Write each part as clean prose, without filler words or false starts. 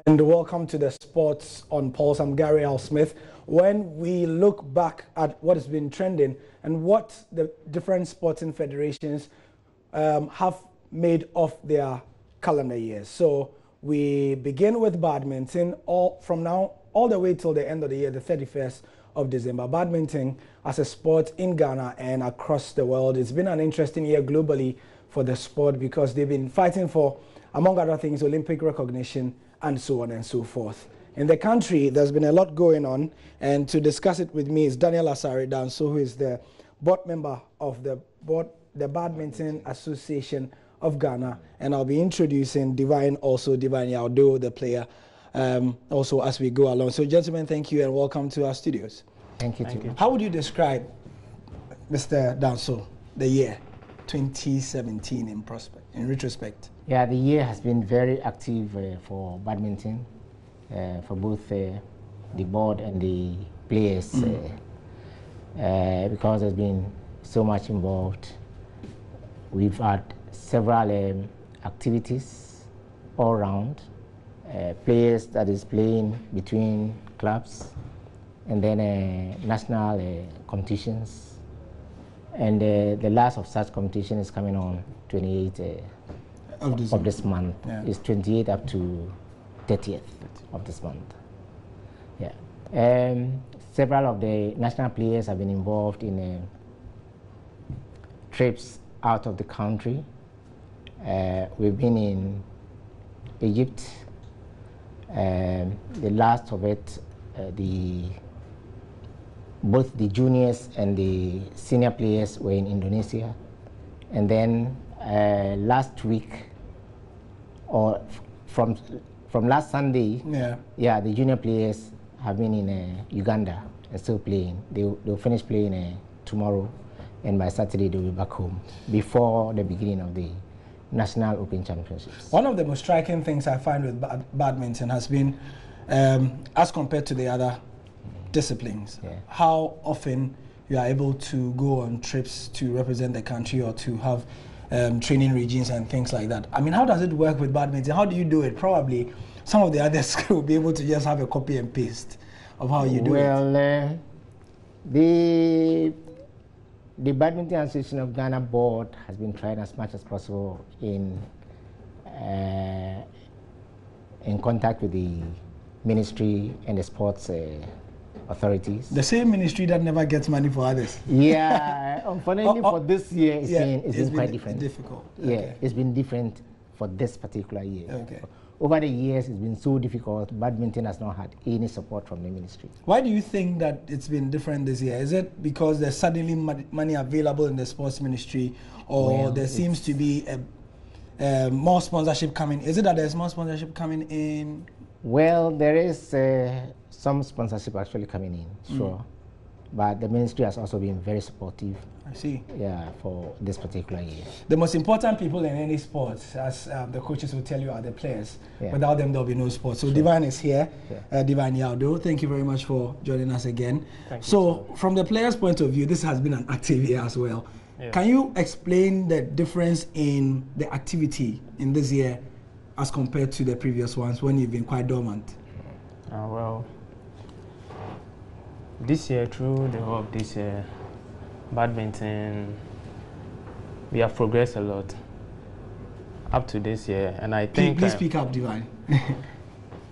And welcome to the Sports on Pulse. I'm Gary L. Smith. When we look back at what has been trending and what the different sporting federations have made of their calendar years. So we begin with badminton from now all the way till the end of the year, the 31st of December. Badminton as a sport in Ghana and across the world. It's been an interesting year globally for the sport because they've been fighting for, among other things, Olympic recognition and so on and so forth. In the country, there's been a lot going on, and to discuss it with me is Daniel Asare Danso, who is the board member of the Badminton Association of Ghana, and I'll be introducing Divine Yaudo, the player, also as we go along. So, gentlemen, thank you and welcome to our studios. Thank you. How would you describe, Mr. Danso, the year 2017 in retrospect? Yeah, the year has been very active for badminton, for both the board and the players, because there's been so much involved. We've had several activities all around, players that is playing between clubs, and then national competitions. And the last of such competition is coming on 28th of this month. Yeah. It's 28th up to 30th of this month. Yeah. Several of the national players have been involved in trips out of the country. We've been in Egypt. The last of it, both the juniors and the senior players were in Indonesia. And then last week, or from last Sunday, the junior players have been in Uganda and still playing. They'll finish playing tomorrow, and by Saturday they'll be back home before the beginning of the National Open Championships. One of the most striking things I find with badminton has been, as compared to the other disciplines, how often you are able to go on trips to represent the country or to have training regimes and things like that. I mean, how does it work with badminton? How do you do it? Probably some of the others will be able to just have a copy and paste of how you do it. Well, the Badminton Association of Ghana board has been trying as much as possible in contact with the ministry and the sports authorities. The same ministry that never gets money for others. Yeah, unfortunately for this year, it's been quite different. Difficult. Yeah, okay. It's been different for this particular year. Okay. Over the years, it's been so difficult. Badminton has not had any support from the ministry. Why do you think that it's been different this year? Is it because there's suddenly money available in the sports ministry, or there seems to be more sponsorship coming? Is it that there's more sponsorship coming in? Well, there is some sponsorship actually coming in, sure. But the ministry has also been very supportive. I see. Yeah, for this particular year. The most important people in any sport, as the coaches will tell you, are the players. Yeah. Without them, there'll be no sport. So Divine is here. Yeah. Divine Yaudo, thank you very much for joining us again. Thank you. So from the players' point of view, this has been an active year as well. Yeah. Can you explain the difference in the activity in this year as compared to the previous ones when you've been quite dormant? Well, this year, through the whole of this year, badminton, we have progressed a lot up to this year, and I think... Please speak up, Divine.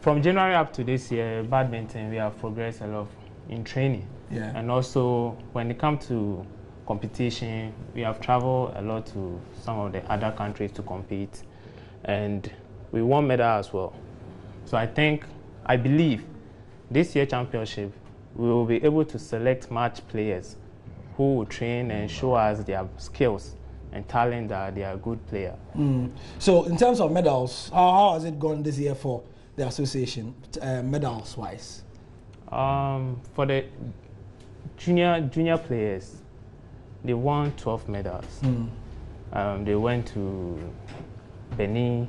From January up to this year, badminton, we have progressed a lot in training. Yeah. And also, when it comes to competition, we have traveled a lot to some of the other countries to compete, and we won medal as well. So I believe this year championship, we will be able to select match players who will train and show us their skills and talent that they are a good player. So in terms of medals, how has it gone this year for the association, medals-wise? For the junior players, they won 12 medals. They went to Benin,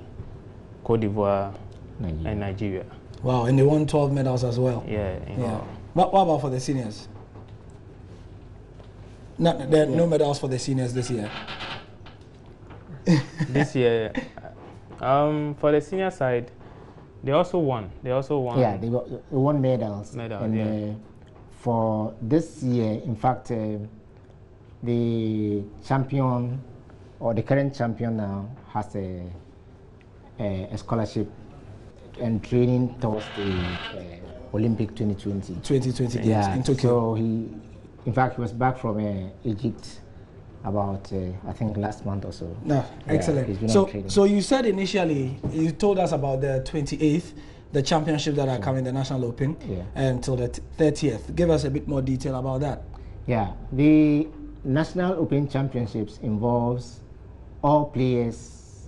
Cote d'Ivoire, and Nigeria. Wow, and they won 12 medals as well. Yeah. What about for the seniors? There are no medals for the seniors this year. This year, for the senior side, They also won. Yeah, they won medals. And yeah. For this year, in fact, the champion or the current champion now has a scholarship and training towards the Olympic 2020. 2020 games in Tokyo. So he was back from Egypt about I think last month or so. No, excellent. So you said initially, you told us about the 28th, the championship that are coming, the National Open, until the 30th. Give us a bit more detail about that. Yeah, the National Open Championships involves all players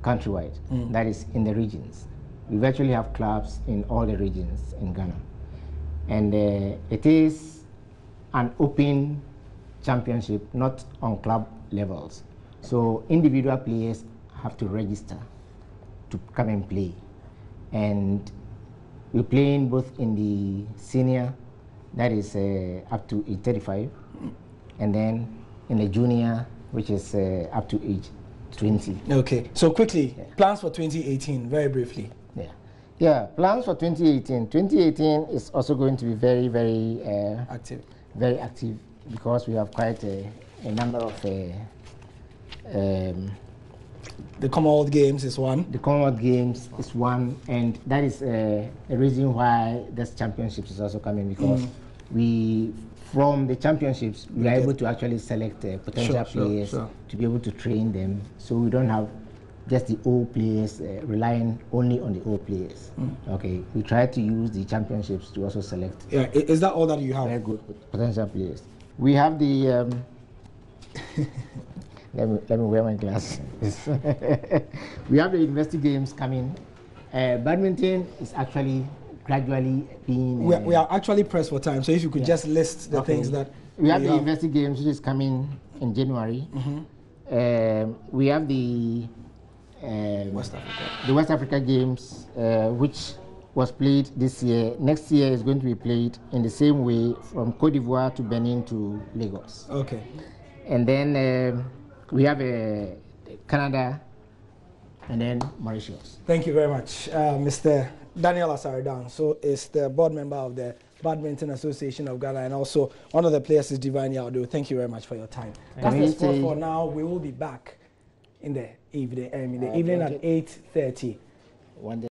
countrywide, that is in the regions. We virtually have clubs in all the regions in Ghana. And it is an open championship, not on club levels. So individual players have to register to come and play. And we're playing both in the senior, that is up to age 35, and then in the junior, which is up to age 20. Okay, so quickly, plans for 2018, very briefly. Yeah, plans for 2018. 2018 is also going to be very, very active. Very active, because we have quite a number of the Commonwealth Games is one. The Commonwealth Games is one, and that is a reason why this championships is also coming, because from the championships, we are able to actually select potential players to be able to train them, so we don't have just the old players relying only on the old players. Okay, we try to use the championships to also select. Yeah, is that all that you have? Very good potential players. We have the let me wear my glasses. We have the University Games coming. Badminton is actually gradually being. We are actually pressed for time, so if you could just list the things that we have. The University Games, which is coming in January. We have the West Africa Games, which was played this year. Next year is going to be played in the same way from Cote d'Ivoire to Benin to Lagos. Okay. And then we have Canada and then Mauritius. Thank you very much, Mr. Daniel Asaridan. So is the board member of the Badminton Association of Ghana, and also one of the players is Divine Yaudo. Thank you very much for your time. That's the sport for now. We will be back in the evening, at 8:30.